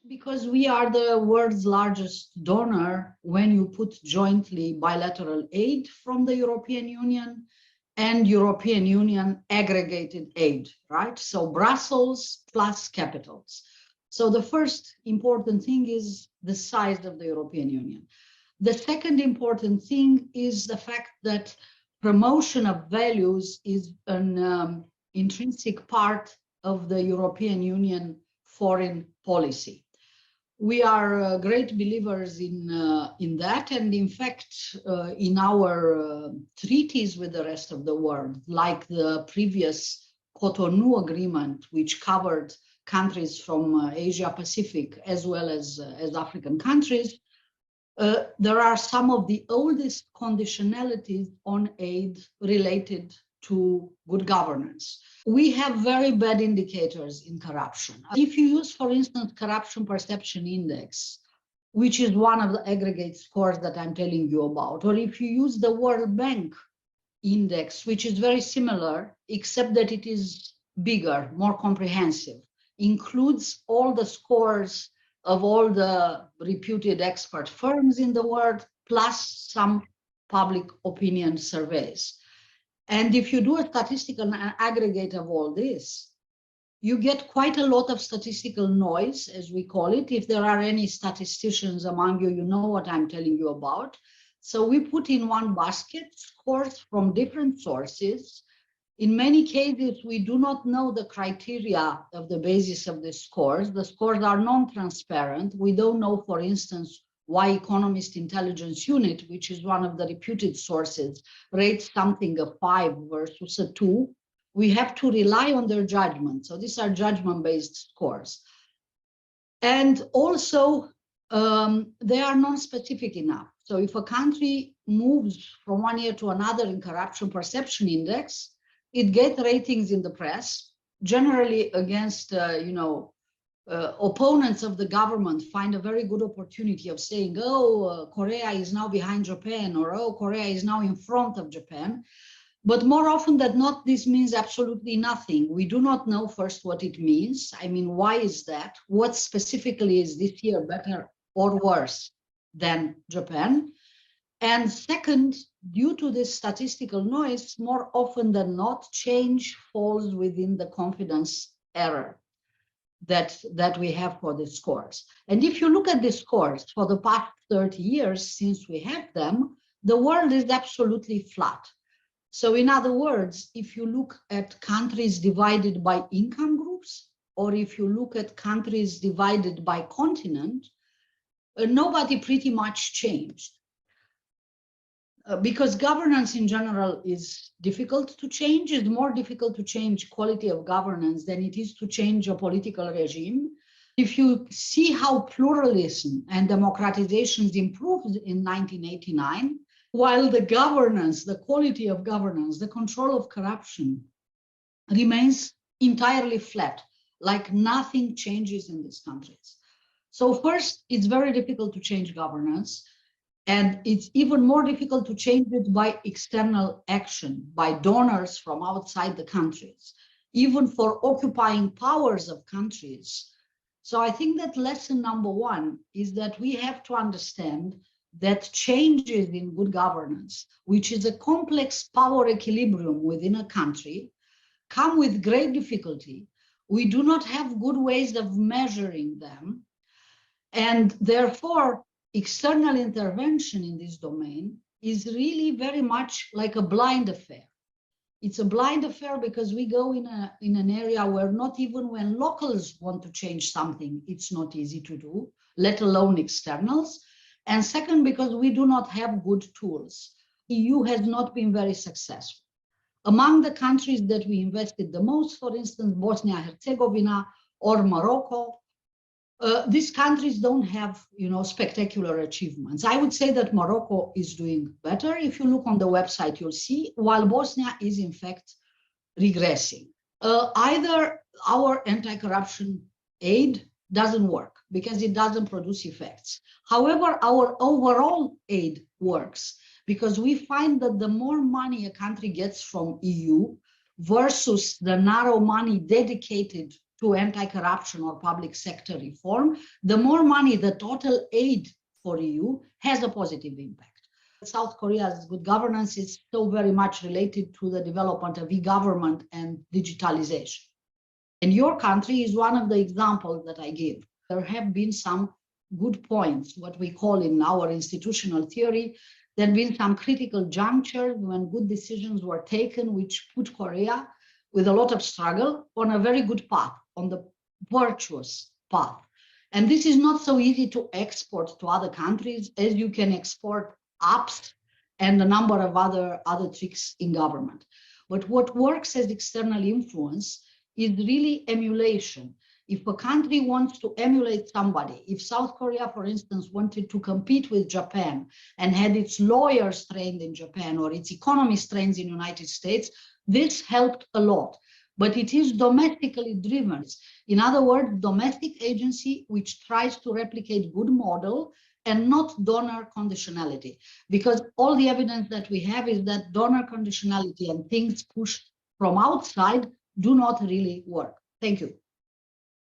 Because we are the world's largest donor when you put jointly bilateral aid from the European Union and European Union aggregated aid, right? So Brussels plus capitals. So the first important thing is the size of the European Union. The second important thing is the fact that promotion of values is an intrinsic part of the European Union foreign policy. We are great believers in that, and in fact, in our treaties with the rest of the world, like the previous Cotonou agreement, which covered countries from Asia Pacific as well as African countries, there are some of the oldest conditionalities on aid related to good governance. We have very bad indicators in corruption. If you use, for instance, corruption perception index, which is one of the aggregate scores that I'm telling you about, or if you use the World Bank index, which is very similar, except that it is bigger, more comprehensive, includes all the scores of all the reputed expert firms in the world, plus some public opinion surveys. And if you do a statistical aggregate of all this, you get quite a lot of statistical noise, as we call it. If there are any statisticians among you, you know what I'm telling you about. So we put in one basket scores from different sources. In many cases, we do not know the criteria of the basis of the scores. The scores are non-transparent. We don't know, for instance, why Economist Intelligence Unit, which is one of the reputed sources, rates something a 5 versus a 2. We have to rely on their judgment. So these are judgment-based scores. And also, they are non-specific enough. So if a country moves from one year to another in corruption perception index, it gets ratings in the press, generally against, opponents of the government find a very good opportunity of saying, oh, Korea is now behind Japan, or oh, Korea is now in front of Japan. But more often than not, this means absolutely nothing. We do not know first what it means. I mean, why is that? What specifically is this year better or worse than Japan? And second, due to this statistical noise, more often than not, change falls within the confidence error that we have for the scores. And if you look at the scores for the past 30 years since we have them, the world is absolutely flat. So in other words, if you look at countries divided by income groups, or if you look at countries divided by continent, nobody pretty much changed. Because governance in general is difficult to change. It's more difficult to change quality of governance than it is to change a political regime. If you see how pluralism and democratizations improved in 1989, while the governance, the quality of governance, the control of corruption remains entirely flat, like nothing changes in these countries. So first, it's very difficult to change governance. And it's even more difficult to change it by external action, by donors from outside the countries, even for occupying powers of countries. So I think that lesson number one is that we have to understand that changes in good governance, which is a complex power equilibrium within a country, come with great difficulty. We do not have good ways of measuring them. And therefore, external intervention in this domain is really very much like a blind affair. It's a blind affair because we go in an area where not even when locals want to change something, it's not easy to do, let alone externals. And second, because we do not have good tools. The EU has not been very successful. Among the countries that we invested the most, for instance, Bosnia-Herzegovina or Morocco, these countries don't have, spectacular achievements. I would say that Morocco is doing better. If you look on the website, you'll see, while Bosnia is in fact regressing. Either our anti-corruption aid doesn't work because it doesn't produce effects. However, our overall aid works because we find that the more money a country gets from EU versus the narrow money dedicated to anti-corruption or public sector reform, the more money the total aid for EU has a positive impact. South Korea's good governance is so very much related to the development of e-government and digitalization. And your country is one of the examples that I give. There have been some good points, what we call in our institutional theory. There have been some critical junctures when good decisions were taken, which put Korea, with a lot of struggle, on a very good path, on the virtuous path. And this is not so easy to export to other countries as you can export apps and a number of other tricks in government. But what works as external influence is really emulation. If a country wants to emulate somebody, if South Korea, for instance, wanted to compete with Japan and had its lawyers trained in Japan or its economists trained in the United States, this helped a lot. But it is domestically driven. In other words, domestic agency which tries to replicate good model and not donor conditionality. Because all the evidence that we have is that donor conditionality and things pushed from outside do not really work. Thank you.